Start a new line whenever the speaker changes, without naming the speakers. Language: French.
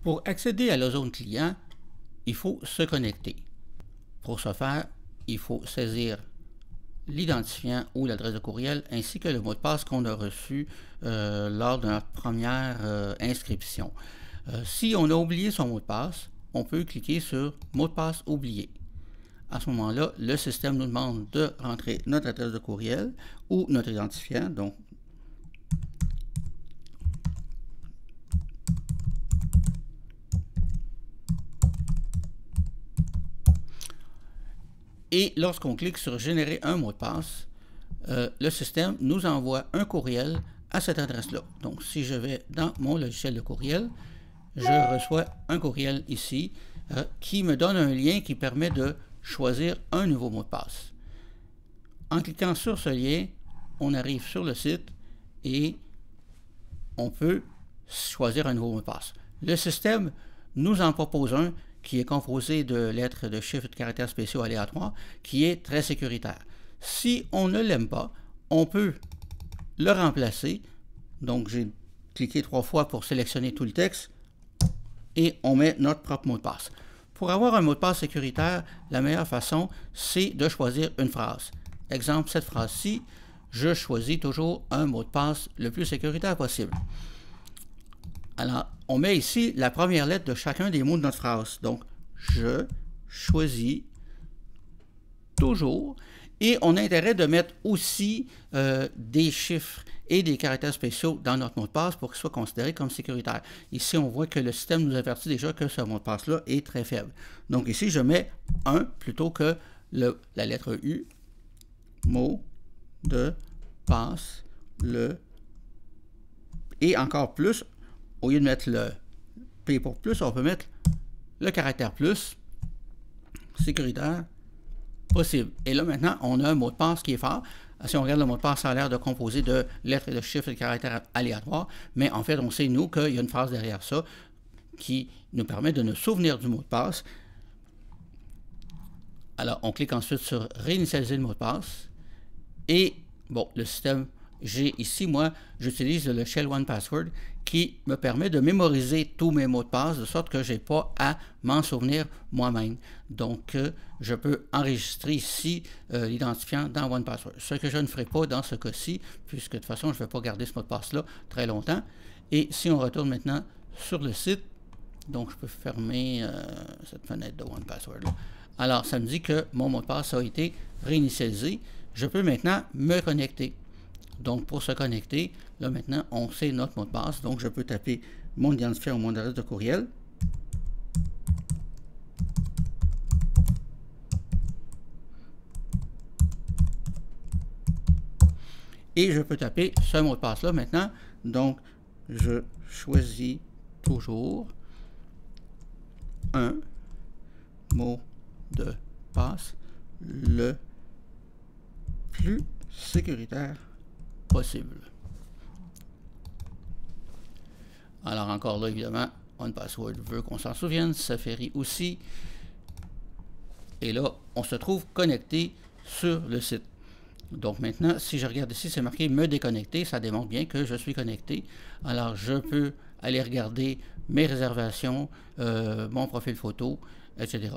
Pour accéder à la zone client, il faut se connecter. Pour ce faire, il faut saisir l'identifiant ou l'adresse de courriel ainsi que le mot de passe qu'on a reçu lors de notre première inscription. Si on a oublié son mot de passe, on peut cliquer sur mot de passe oublié. À ce moment-là, le système nous demande de rentrer notre adresse de courriel ou notre identifiant. Donc, et lorsqu'on clique sur générer un mot de passe, le système nous envoie un courriel à cette adresse-là. Donc, si je vais dans mon logiciel de courriel, je reçois un courriel ici qui me donne un lien qui permet de choisir un nouveau mot de passe. En cliquant sur ce lien, on arrive sur le site et on peut choisir un nouveau mot de passe. Le système nous en propose un qui est composé de lettres, de chiffres et de caractères spéciaux aléatoires, qui est très sécuritaire. Si on ne l'aime pas, on peut le remplacer. Donc, j'ai cliqué 3 fois pour sélectionner tout le texte et on met notre propre mot de passe. Pour avoir un mot de passe sécuritaire, la meilleure façon, c'est de choisir une phrase. Exemple, cette phrase-ci, je choisis toujours un mot de passe le plus sécuritaire possible. Alors, on met ici la première lettre de chacun des mots de notre phrase. Donc, je choisis toujours. Et on a intérêt de mettre aussi des chiffres et des caractères spéciaux dans notre mot de passe pour qu'il soit considéré comme sécuritaire. Ici, on voit que le système nous avertit déjà que ce mot de passe-là est très faible. Donc ici, je mets 1 plutôt que la lettre U. Mot de passe, et encore plus, au lieu de mettre le P pour plus, on peut mettre le caractère plus, sécuritaire, possible. Et là, maintenant, on a un mot de passe qui est fort. Si on regarde le mot de passe, ça a l'air de composer de lettres et de chiffres et de caractères aléatoires, mais en fait, on sait, nous, qu'il y a une phrase derrière ça qui nous permet de nous souvenir du mot de passe. Alors, on clique ensuite sur réinitialiser le mot de passe. Et, bon, le système, j'ai ici, moi, j'utilise le Shell 1Password qui me permet de mémoriser tous mes mots de passe de sorte que je n'ai pas à m'en souvenir moi-même. Donc, je peux enregistrer ici l'identifiant dans 1Password. Ce que je ne ferai pas dans ce cas-ci, puisque de toute façon, je ne vais pas garder ce mot de passe-là très longtemps. Et si on retourne maintenant sur le site, donc je peux fermer cette fenêtre de 1Password là. Alors, ça me dit que mon mot de passe a été réinitialisé. Je peux maintenant me connecter. Donc, pour se connecter, là maintenant, on sait notre mot de passe. Donc, je peux taper mon identifiant ou mon adresse de courriel. Et je peux taper ce mot de passe-là maintenant. Donc, je choisis toujours un mot de passe le plus sécuritaire possible. Alors encore là, évidemment, 1Password veut qu'on s'en souvienne, Safari aussi. Et là, on se trouve connecté sur le site. Donc maintenant, si je regarde ici, c'est marqué me déconnecter, ça démontre bien que je suis connecté. Alors je peux aller regarder mes réservations, mon profil photo, etc.